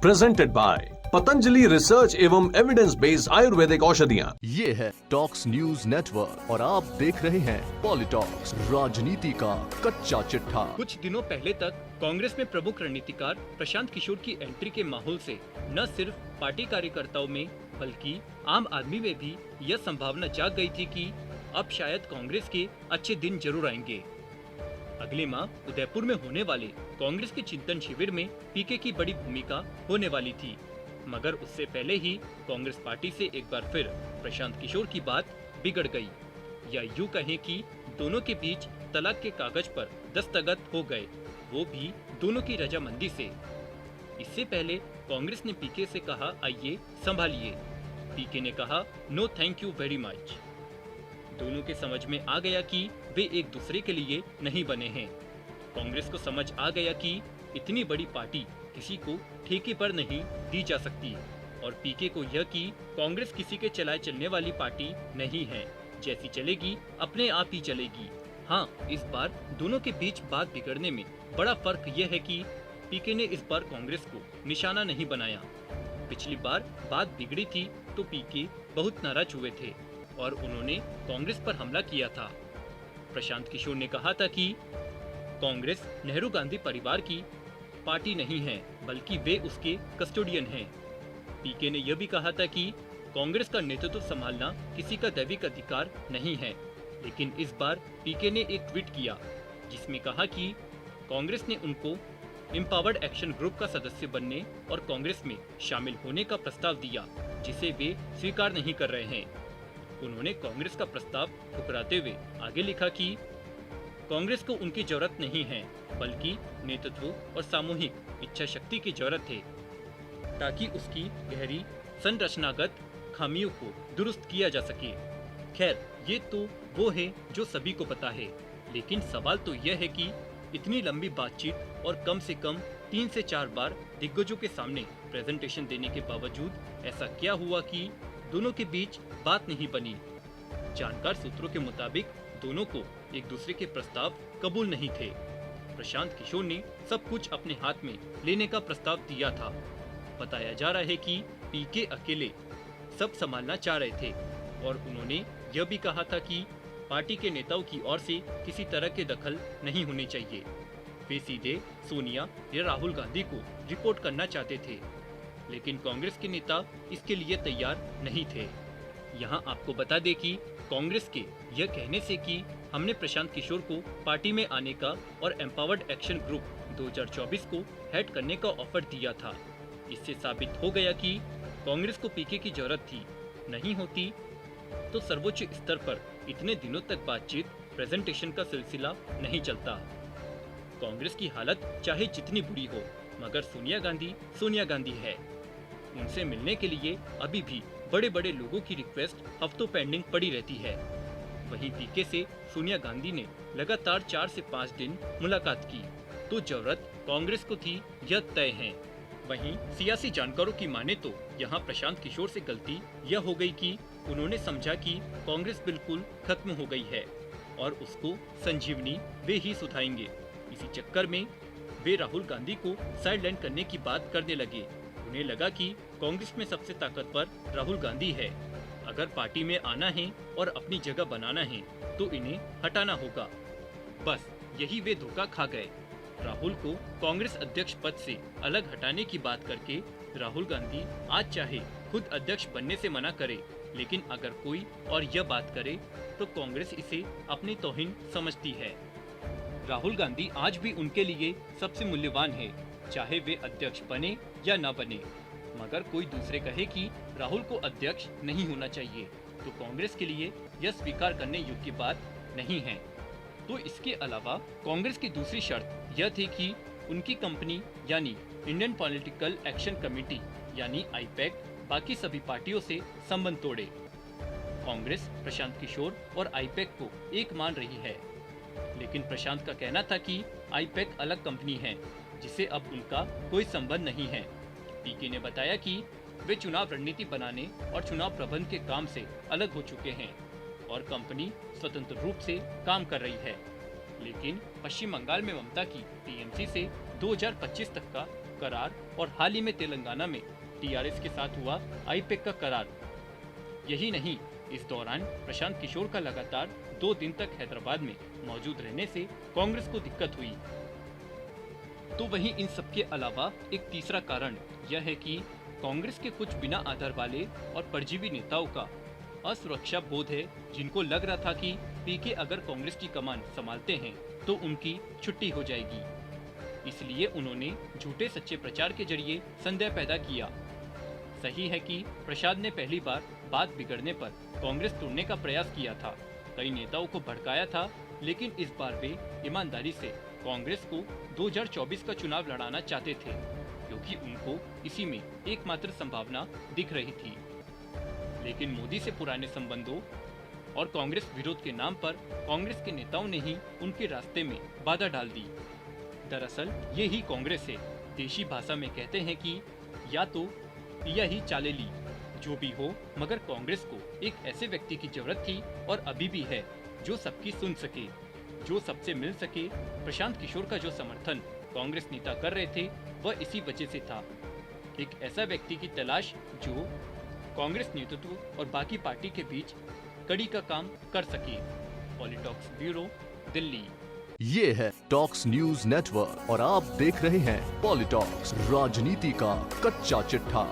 Presented by Patanjali research एवं evidence based Ayurvedic औषधियाँ। ये है टॉक्स न्यूज नेटवर्क और आप देख रहे हैं पॉलिटॉक्स, राजनीति का कच्चा चिट्ठा। कुछ दिनों पहले तक कांग्रेस में प्रमुख रणनीतिकार प्रशांत किशोर की एंट्री के माहौल से न सिर्फ पार्टी कार्यकर्ताओं में बल्कि आम आदमी में भी यह संभावना जाग गई थी कि अब शायद कांग्रेस के अच्छे दिन जरूर आएंगे। अगले माह उदयपुर में होने वाले कांग्रेस के चिंतन शिविर में पीके की बड़ी भूमिका होने वाली थी, मगर उससे पहले ही कांग्रेस पार्टी से एक बार फिर प्रशांत किशोर की बात बिगड़ गई, या यूं कहें कि दोनों के बीच तलाक के कागज पर दस्तखत हो गए, वो भी दोनों की रजामंदी से। इससे पहले कांग्रेस ने पीके से कहा, आइए संभालिए। पीके ने कहा, no thank you very much. दोनों के समझ में आ गया कि वे एक दूसरे के लिए नहीं बने हैं। कांग्रेस को समझ आ गया कि इतनी बड़ी पार्टी किसी को ठेके पर नहीं दी जा सकती, और पीके को यह कि कांग्रेस किसी के चलाए चलने वाली पार्टी नहीं है, जैसी चलेगी अपने आप ही चलेगी। हाँ, इस बार दोनों के बीच बात बिगड़ने में बड़ा फर्क यह है कि पीके ने इस बार कांग्रेस को निशाना नहीं बनाया। पिछली बार बात बिगड़ी थी तो पीके बहुत नाराज हुए थे और उन्होंने कांग्रेस पर हमला किया था। प्रशांत किशोर ने कहा था कि कांग्रेस नेहरू गांधी परिवार की पार्टी नहीं है, बल्कि वे उसके कस्टोडियन हैं। पीके ने यह भी कहा था कि कांग्रेस का नेतृत्व संभालना किसी का दैविक अधिकार नहीं है, लेकिन इस बार पीके ने एक ट्वीट किया जिसमें कहा कि कांग्रेस ने उनको एम्पावर्ड एक्शन ग्रुप का सदस्य बनने और कांग्रेस में शामिल होने का प्रस्ताव दिया, जिसे वे स्वीकार नहीं कर रहे हैं। उन्होंने कांग्रेस का प्रस्ताव ठुकराते हुए आगे लिखा कि कांग्रेस को उनकी जरूरत नहीं है, बल्कि नेतृत्व और सामूहिक इच्छा शक्ति की जरूरत है, ताकि उसकी गहरी संरचनागत खामियों को दुरुस्त किया जा सके। खैर, ये तो वो है जो सभी को पता है, लेकिन सवाल तो यह है कि इतनी लंबी बातचीत और कम से कम 3 से 4 बार दिग्गजों के सामने प्रेजेंटेशन देने के बावजूद ऐसा क्या हुआ कि दोनों के बीच बात नहीं बनी। जानकार सूत्रों के मुताबिक दोनों को एक दूसरे के प्रस्ताव कबूल नहीं थे। प्रशांत किशोर ने सब कुछ अपने हाथ में लेने का प्रस्ताव दिया था। बताया जा रहा है कि पीके अकेले सब संभालना चाह रहे थे और उन्होंने यह भी कहा था कि पार्टी के नेताओं की ओर से किसी तरह के दखल नहीं होने चाहिए। वे सीधे सोनिया या राहुल गांधी को रिपोर्ट करना चाहते थे, लेकिन कांग्रेस के नेता इसके लिए तैयार नहीं थे। यहाँ आपको बता दें कि कांग्रेस के यह कहने से कि हमने प्रशांत किशोर को पार्टी में आने का और एम्पावर्ड एक्शन ग्रुप 2024 को हेड करने का ऑफर दिया था, इससे साबित हो गया कि कांग्रेस को पीके की जरूरत थी। नहीं होती तो सर्वोच्च स्तर पर इतने दिनों तक बातचीत प्रेजेंटेशन का सिलसिला नहीं चलता। कांग्रेस की हालत चाहे जितनी बुरी हो, मगर सोनिया गांधी है। उनसे मिलने के लिए अभी भी बड़े बड़े लोगों की रिक्वेस्ट हफ्तों पेंडिंग पड़ी रहती है। वहीं पीके से सोनिया गांधी ने लगातार 4 से 5 दिन मुलाकात की, तो जरूरत कांग्रेस को थी, यह तय है। वहीं सियासी जानकारों की माने तो यहाँ प्रशांत किशोर से गलती यह हो गई कि उन्होंने समझा कि कांग्रेस बिल्कुल खत्म हो गई है और उसको संजीवनी वे ही सुधाएंगे। इसी चक्कर में वे राहुल गांधी को साइडलाइन करने की बात करने लगे। उन्हें लगा कि कांग्रेस में सबसे ताकतवर राहुल गांधी है। अगर पार्टी में आना है और अपनी जगह बनाना है तो इन्हें हटाना होगा। बस यही वे धोखा खा गए। राहुल को कांग्रेस अध्यक्ष पद से अलग हटाने की बात करके राहुल गांधी आज चाहे खुद अध्यक्ष बनने से मना करे, लेकिन अगर कोई और यह बात करे तो कांग्रेस इसे अपनी तौहीन समझती है। राहुल गांधी आज भी उनके लिए सबसे मूल्यवान है, चाहे वे अध्यक्ष बने या न बने। मगर कोई दूसरे कहे कि राहुल को अध्यक्ष नहीं होना चाहिए, तो कांग्रेस के लिए यह स्वीकार करने योग्य बात नहीं है। तो इसके अलावा कांग्रेस की दूसरी शर्त यह थी कि उनकी कंपनी यानी इंडियन पॉलिटिकल एक्शन कमेटी यानी आईपैक बाकी सभी पार्टियों से संबंध तोड़े। कांग्रेस प्रशांत किशोर और आईपैक को एक मान रही है, लेकिन प्रशांत का कहना था कि आईपैक अलग कंपनी है जिसे अब उनका कोई संबंध नहीं है। पीके ने बताया कि वे चुनाव रणनीति बनाने और चुनाव प्रबंध के काम से अलग हो चुके हैं और कंपनी स्वतंत्र रूप से काम कर रही है। लेकिन पश्चिम बंगाल में ममता की टीएमसी से 2025 तक का करार और हाल ही में तेलंगाना में टीआरएस के साथ हुआ आईपेक का करार। यही नहीं, इस दौरान प्रशांत किशोर का लगातार 2 दिन तक हैदराबाद में मौजूद रहने से कांग्रेस को दिक्कत हुई। तो वहीं इन सब के अलावा एक तीसरा कारण यह है कि कांग्रेस के कुछ बिना आधार वाले और परजीवी नेताओं का असुरक्षा बोध है, जिनको लग रहा था कि पीके अगर कांग्रेस की कमान संभालते हैं तो उनकी छुट्टी हो जाएगी। इसलिए उन्होंने झूठे सच्चे प्रचार के जरिए संदेह पैदा किया। सही है कि प्रसाद ने पहली बार बात बिगड़ने पर कांग्रेस तोड़ने का प्रयास किया था, कई नेताओं को भड़काया था, लेकिन इस बार वे ईमानदारी से कांग्रेस को 2024 का चुनाव लड़ाना चाहते थे, क्योंकि उनको इसी में एकमात्र संभावना दिख रही थी। लेकिन मोदी से पुराने संबंधों और कांग्रेस विरोध के नाम पर कांग्रेस के नेताओं ने ही उनके रास्ते में बाधा डाल दी। दरअसल ये ही कांग्रेस है। देशी भाषा में कहते हैं कि या तो पिया ही चालेली, जो भी हो, मगर कांग्रेस को एक ऐसे व्यक्ति की जरूरत थी और अभी भी है जो सबकी सुन सके, जो सबसे मिल सके। प्रशांत किशोर का जो समर्थन कांग्रेस नेता कर रहे थे वह इसी वजह से था। एक ऐसा व्यक्ति की तलाश जो कांग्रेस नेतृत्व और बाकी पार्टी के बीच कड़ी का काम कर सके। पॉलिटॉक्स ब्यूरो, दिल्ली। ये है टॉक्स न्यूज नेटवर्क और आप देख रहे हैं पॉलिटॉक्स, राजनीति का कच्चा चिट्ठा।